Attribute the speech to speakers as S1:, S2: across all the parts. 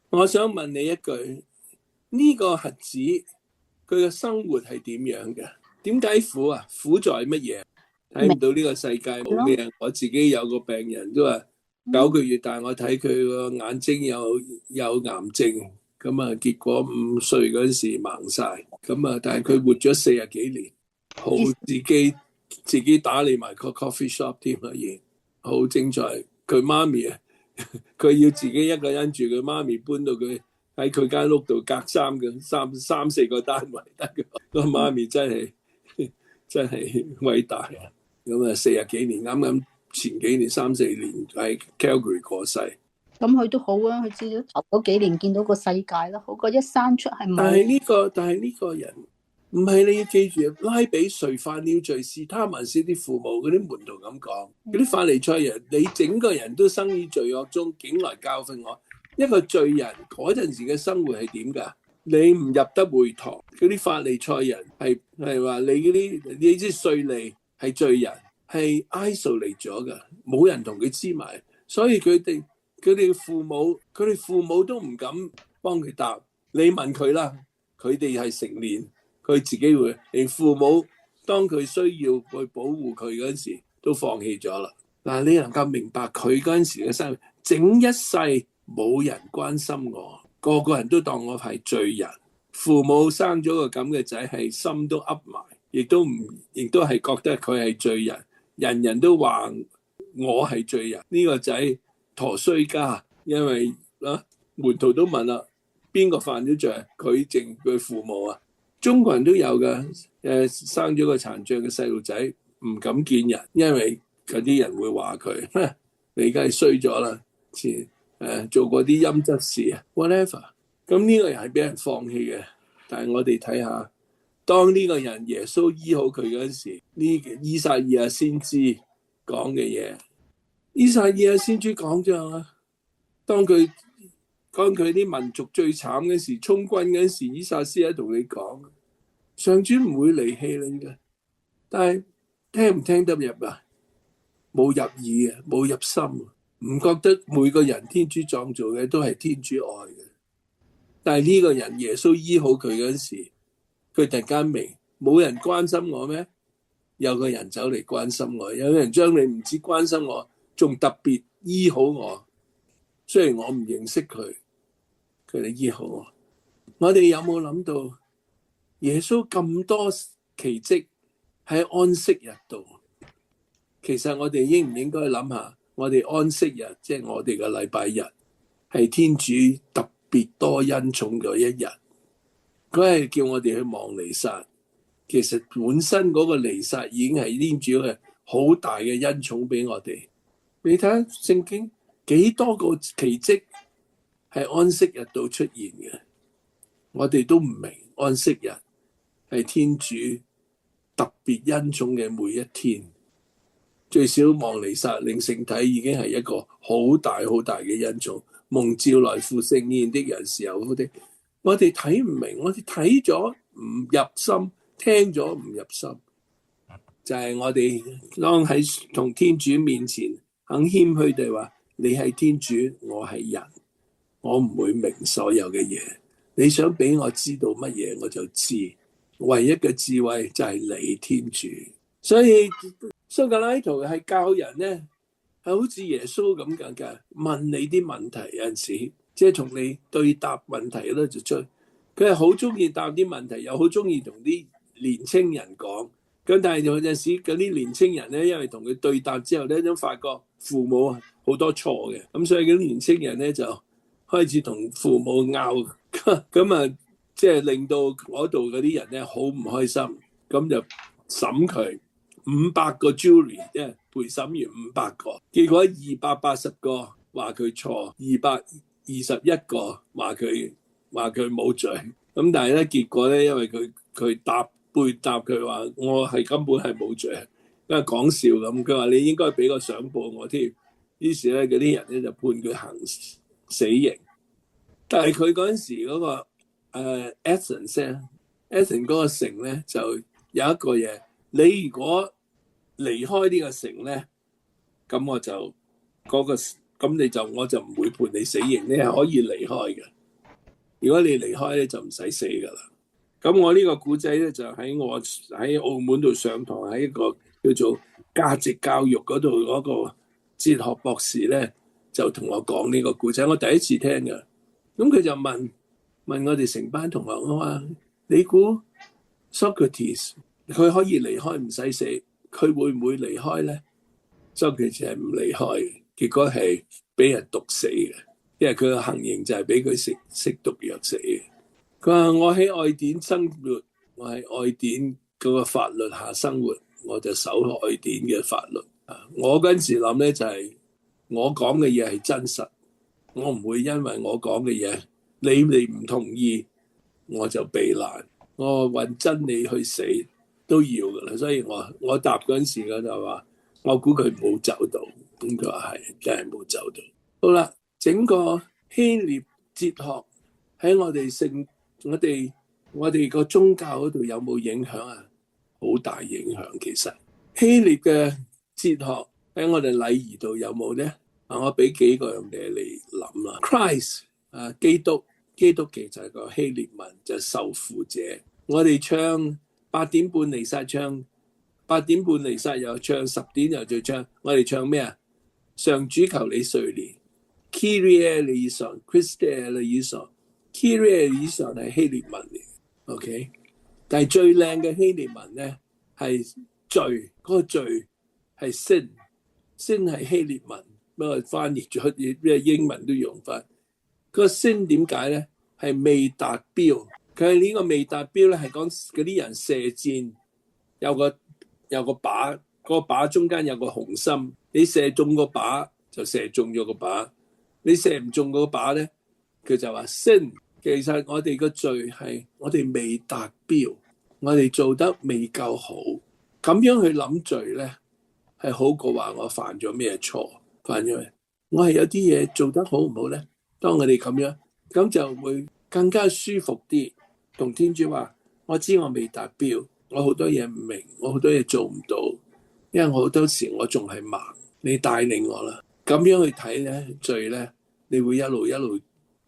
S1: 我想問你一句，呢個瞎子佢嘅生活係點樣嘅？點解苦啊？苦在乜嘢？睇唔到呢個世界冇咩。我自己有個病人都話9個月大，我睇佢個眼睛有癌症，咁啊結果5歲嗰陣時盲晒，咁啊但係佢活咗40幾年，好自己打理埋個 coffee shop 添啦，已好精彩。佢媽咪啊，佢要自己一個人住，佢媽咪搬到佢喺佢間屋度隔三四個單位得嘅。個媽咪真係偉大啊！咁啊40幾年，啱啱前幾年3、4年喺 Calgary 過世。
S2: 咁佢都好啊，佢至少頭嗰幾年見到個世界啦，好過一生出係冇。
S1: 但係呢個人唔係，你要記住，拉比誰犯了罪，是他還是啲父母嗰啲門徒咁講，嗰啲法利賽人，你整個人都生於罪惡中，竟來教訓我。一個罪人嗰陣時嘅生活係點㗎？你唔入得會堂，嗰啲法利賽人係話你嗰啲，你知稅吏係罪人，係 isolate 咗㗎，冇人同佢黐埋，所以佢哋父母都唔敢幫佢答。你問佢啦，佢哋係成年，佢自己會，連父母當佢需要去保護佢嗰陣時，都放棄咗啦。嗱，你能夠明白佢嗰陣時嘅生活，整一世冇人關心我，個個人都當我係罪人。父母生咗個咁嘅仔，係心都噏埋，亦都係覺得佢係罪人，人人都話我係罪人。呢個仔陀衰家，因為門徒都問啦，邊個犯咗罪？佢父母啊。中國人都有噶，生咗個殘障嘅細路仔唔敢見人，因為嗰啲人會話佢，你而家係衰咗啦，做過啲陰質事啊 ，whatever。咁呢個人係俾人放棄嘅，但係我哋睇下，當呢個人耶穌醫好佢嗰陣時，呢以賽亞先知講嘅嘢，以賽亞先知講咗啊，當佢啲民族最慘嗰時，充軍嗰時，以賽亞先同你講，上主唔會離棄你嘅，但係聽唔聽得入啊？冇入耳啊，冇入心，唔覺得每個人天主創造嘅都係天主愛嘅。但係呢個人耶穌醫好佢嗰時，佢突然間明，冇人關心我咩？有個人走嚟關心我，有人將你唔止關心我，仲特別醫好我。雖然我唔認識佢哋醫好我。我哋有冇諗到耶穌咁多奇蹟喺安息日度？其實我哋應唔應該諗下，我哋安息日，即係我哋嘅禮拜日，係天主特別多恩寵嘅一日。佢係叫我哋去望彌撒，其實本身嗰個彌撒已經係天主嘅好大嘅恩寵俾我哋。你睇下聖經幾多個奇蹟係安息日度出現嘅，我哋都唔明安息日係天主特別恩寵嘅每一天。最少望彌撒領聖體已經係一個好大好大嘅恩寵，蒙召來赴盛宴的人是有福的。我哋睇唔明，我哋睇咗唔入心，聽咗唔入心，就係我哋當喺同天主面前肯謙虛地話，你係天主，我係人，我唔會明所有嘅嘢，你想俾我知道乜嘢我就知，唯一嘅智慧就係你天主。所以蘇格拉圖係教人咧，係好似耶穌咁嘅，問你啲問題，有陣時即係同你對答問題咧就出。佢係好中意答啲問題，又好中意同啲年青人講。咁但係有陣時嗰啲年青人咧，因為同佢對答之後咧，都發覺父母好多錯嘅，咁所以嗰啲年青人咧就開始同父母拗，咁啊即係令到嗰度嗰啲人咧好唔開心，咁就審佢。500個 jury， 即係陪審完500個，結果280個話佢錯，221個話佢冇罪。咁但係咧結果咧，因為佢背答佢話我係根本係冇罪，因為講笑咁，佢話你應該俾個相報我添。於是咧嗰啲人咧就判佢行死刑。但係佢嗰陣時嗰個Athens 嗰個城咧就有一個嘢，你如果離開呢個城咧，咁我就我就唔會判你死刑，你係可以離開嘅。如果你離開咧，就唔使死噶啦。咁我呢個古仔咧，就喺澳門度上堂，喺一個叫做價值教育嗰度嗰個哲學博士咧，就同我講呢個古仔，我第一次聽嘅。咁佢就問我哋成班同學，我話你估 Socrates 佢可以離開唔使死，佢會唔會離開咧？Socrates係唔離開嘅，結果係俾人毒死嘅，因為佢嘅行刑就係俾佢食毒藥死嘅。佢話我喺愛典生活，我喺愛典嗰個法律下生活，我就守愛典嘅法律。我嗰陣時諗咧就係我講嘅嘢係真實，我唔會因為我講嘅嘢你哋唔同意我就避難，我為真理去死都要噶啦。所以我答嗰陣時嘅就話，我估佢冇走到，咁佢話係真係冇走到。好啦，整個希臘哲學喺我哋個宗教嗰度有冇影響啊？好大影響。其實希臘嘅哲學喺我哋禮儀度有冇咧？我俾幾個樣嘢嚟諗啦。Christ 基督其實係個希臘文，就係受苦者。我哋唱8點半彌撒，唱8點半彌撒又唱10點又再唱，我哋唱咩啊？上主求你垂憐 Kyrie eleison Christe eleison。Kyrie eleison 係希臘文嚟 ，OK， 但係最靚嘅希臘文咧係罪，嗰個罪係 sin 係希臘文，不過翻譯咗咩英文都用翻。嗰個 sin 點解咧？係未達標，佢係呢個未達標咧，係講嗰啲人射箭有個靶，嗰個靶中間有個紅心，你射中個靶就射中咗個靶，你射唔中個靶咧，佢就話 sin。其實我哋個罪係我哋未達標，我哋做得未夠好，咁樣去諗罪咧，係好過話我犯咗咩錯，犯咗咩？我係有啲嘢做得好唔好咧？當我哋咁樣，咁就會更加舒服啲。同天主話：我知我未達標，我好多嘢唔明，我好多嘢做唔到，因為我好多時我仲係盲，你帶領我啦。咁樣去睇咧，罪咧，你會一路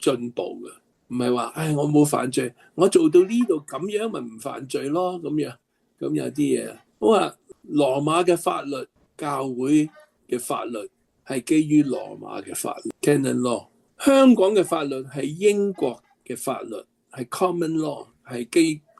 S1: 進步嘅。唔係話，我冇犯罪，我做到呢度咁樣咪唔犯罪咯，咁樣。咁有啲嘢，我話羅馬嘅法律、教會嘅法律係基於羅馬嘅法律 （canon law），香港嘅法律係英國嘅法律，係 common law， 係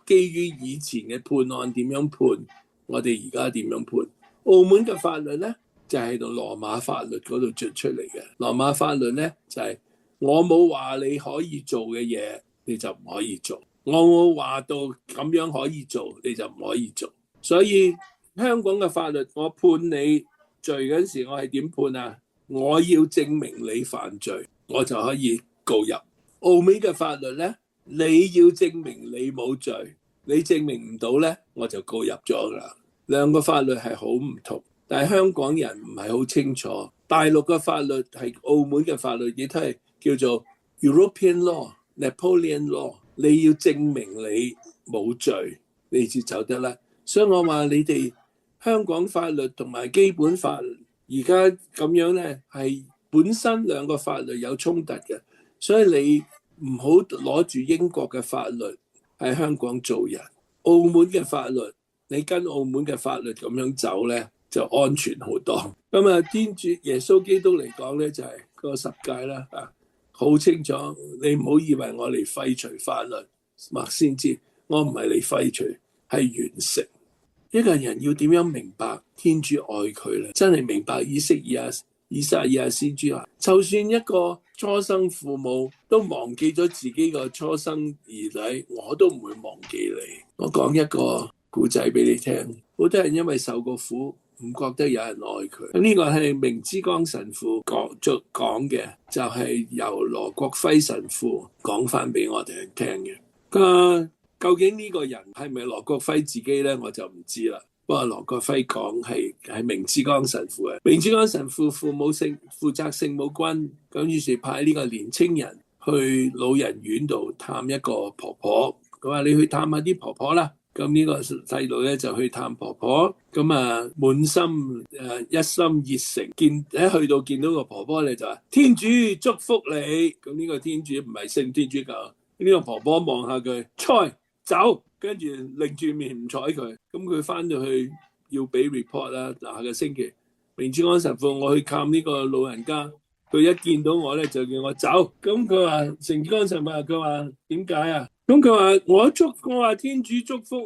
S1: 基於以前嘅判案點樣判，我哋而家點樣判。澳門嘅法律咧就係同羅馬法律嗰度出嚟嘅。羅馬法律咧就係我冇話你可以做嘅嘢，你就唔可以做；我冇話到咁樣可以做，你就唔可以做。所以香港嘅法律，我判你罪嗰陣時，我係點判啊？我要證明你犯罪，我就可以告入。澳門嘅法律咧，你要證明你冇罪，你證明唔到咧，我就告入咗啦。兩個法律係好唔同，但係香港人唔係好清楚。大陸嘅法律係澳門嘅法律，亦都係叫做 European Law、Napoleon Law。你要證明你冇罪，你先走得啦。所以我話你哋香港法律同埋基本法而家咁樣咧，係本身兩個法律有衝突嘅，所以你唔好攞住英國嘅法律喺香港做人。澳門嘅法律，你跟澳門嘅法律咁樣走咧，就安全好多。咁啊，天主耶穌基督嚟講咧，就係個十誡啦，好清楚。你唔好以為我嚟廢除法律，麥先知我唔係嚟廢除，係完成。一個人要點樣明白天主愛佢咧？真係明白以撒意亞先知話，就算一個初生父母都忘記咗自己個初生兒女，我都唔會忘記你。我講一個故仔俾你聽，好多人因為受過苦，唔覺得有人愛佢。咁呢個係明之光神父講嘅，就係由羅國輝神父講翻俾我哋聽嘅。究竟呢個人係咪羅國輝自己咧，我就唔知啦。不過羅國輝講係明之光神父嘅。明之光神父父母負責聖母軍，咁於是派呢個年青人去老人院度探一個婆婆。佢話你去探下啲婆婆啦。咁呢個細路咧就去探婆婆，咁啊滿心一心熱誠，一去到見到個婆婆咧就話天主祝福你。咁呢個天主唔係聖天主教，呢個婆婆望下佢，菜走，跟住擰住面唔睬佢。咁佢翻到去要俾 report 啦。下個星期明珠安神父我去探呢個老人家，佢一見到我咧就叫我走。咁佢話明珠安神父，佢話點解啊？咁佢話我話天主祝福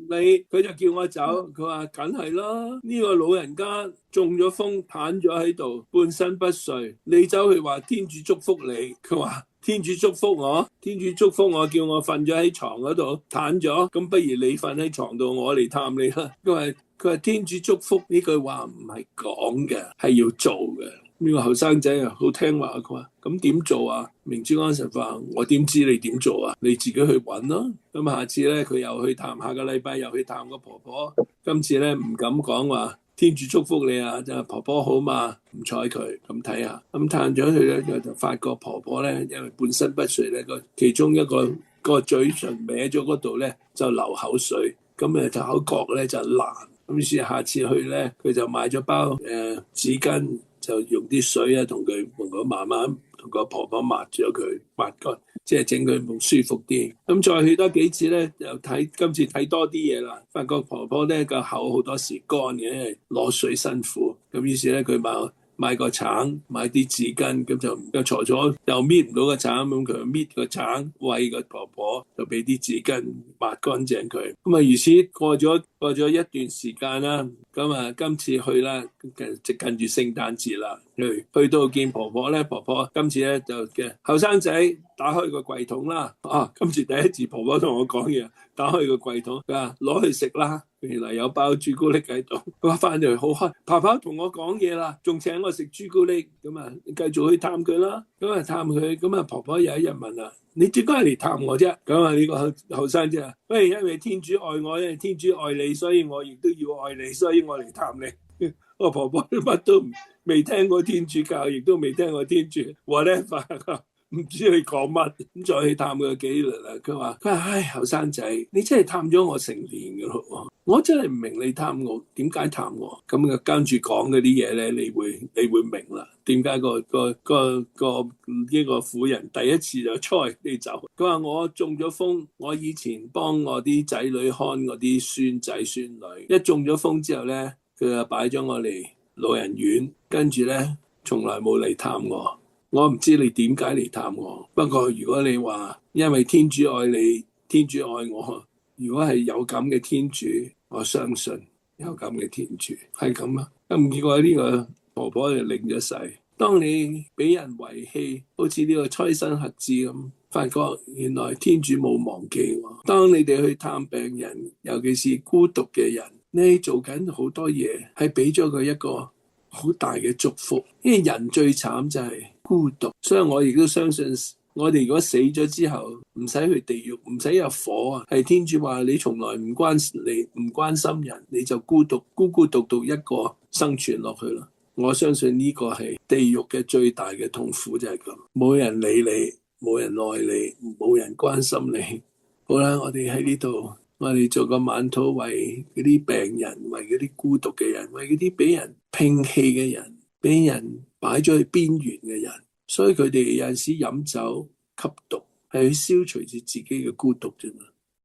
S1: 你，佢就叫我走。佢話梗係啦，呢個老人家中咗風癱咗喺度，半身不遂，你走去話天主祝福你。佢話天主祝福我，天主祝福我，叫我瞓咗喺床嗰度癱咗，咁不如你瞓喺床度，我嚟探你啦。佢話天主祝福呢句話唔係講嘅，係要做嘅。呢個後生仔啊，好聽話。佢話咁點做啊？明珠安神父話我點知你點做啊？你自己去揾咯。咁下次咧，佢又去探，下個禮拜又去探個婆婆。今次咧唔敢講話天主祝福你啊，就婆婆好嘛，唔睬佢。咁睇下，咁探咗佢咧，就發覺婆婆咧，因為半身不遂咧，其中一個嘴唇歪咗嗰度咧就流口水，咁就口角咧就爛。咁於是下次去咧，佢就買咗包紙巾。就用啲水啊，同佢慢慢同個婆婆抹咗佢，抹乾，即係整佢舒服啲。咁再去多幾次咧，又今次睇多啲嘢啦，發覺婆婆咧個口好多時乾嘅，因為攞水辛苦。咁於是咧，佢買個橙，買啲紙巾，咁就又鋤咗，又搣唔到個橙，咁佢搣個橙餵個婆婆，就俾啲紙巾抹乾淨佢。咁啊，如此過咗一段時間啦。咁啊，今次去啦，近住聖誕節啦，去到見婆婆咧，婆婆今次咧就嘅後生仔打開個櫃桶啦。今次第一次婆婆同我講嘢，打開個櫃桶，佢話攞去食啦。原來有包朱古力喺度，佢話翻嚟好開，婆婆同我講嘢啦，仲請我食朱古力。咁啊，繼續去探佢啦。咁啊，探佢，咁啊，婆婆有一日問啦：你點解嚟探我啫？咁啊，呢個後生仔啊，喂，因為天主愛我，因為天主愛你，所以我亦都要愛你，所以我嚟探你。我婆婆乜都未聽過天主教，亦都未聽過天主whatever。唔知佢講乜，咁再去探佢幾日啦。佢話唉，後生仔，你真係探咗我成年噶咯，我真係唔明你探我，點解探我？咁啊，跟住講嗰啲嘢咧，你會明啦。點解個呢個婦人第一次就催你走？佢話我中咗風，我以前幫我啲仔女看我啲孫仔孫女，一中咗風之後咧，佢就擺咗我嚟老人院，跟住咧從來冇嚟探我。我唔知你點解嚟探我，不過如果你話因為天主愛你，天主愛我，如果係有咁嘅天主，我相信有咁嘅天主係咁啊。咁結果呢個婆婆就領咗洗。當你俾人遺棄，好似呢個催生核子咁，發覺原來天主冇忘記我。當你哋去探病人，尤其是孤獨嘅人，你做緊好多嘢，係俾咗佢一個好大嘅祝福。因為人最慘就係孤獨，所以我亦都相信，我哋如果死咗之後唔使去地獄，唔使入火啊，係天主話你從來唔關心人，你就孤獨獨一個生存落去啦。我相信呢個係地獄嘅最大嘅痛苦，就係咁，冇人理你，冇人愛你，冇人關心你。好啦，我哋喺呢度，我哋做個晚禱，為嗰啲病人，為嗰啲孤獨嘅人，為嗰啲俾人摒棄嘅人，俾人擺咗去邊緣嘅人。所以佢哋有陣時飲酒吸毒係去消除住自己嘅孤獨啫嘛。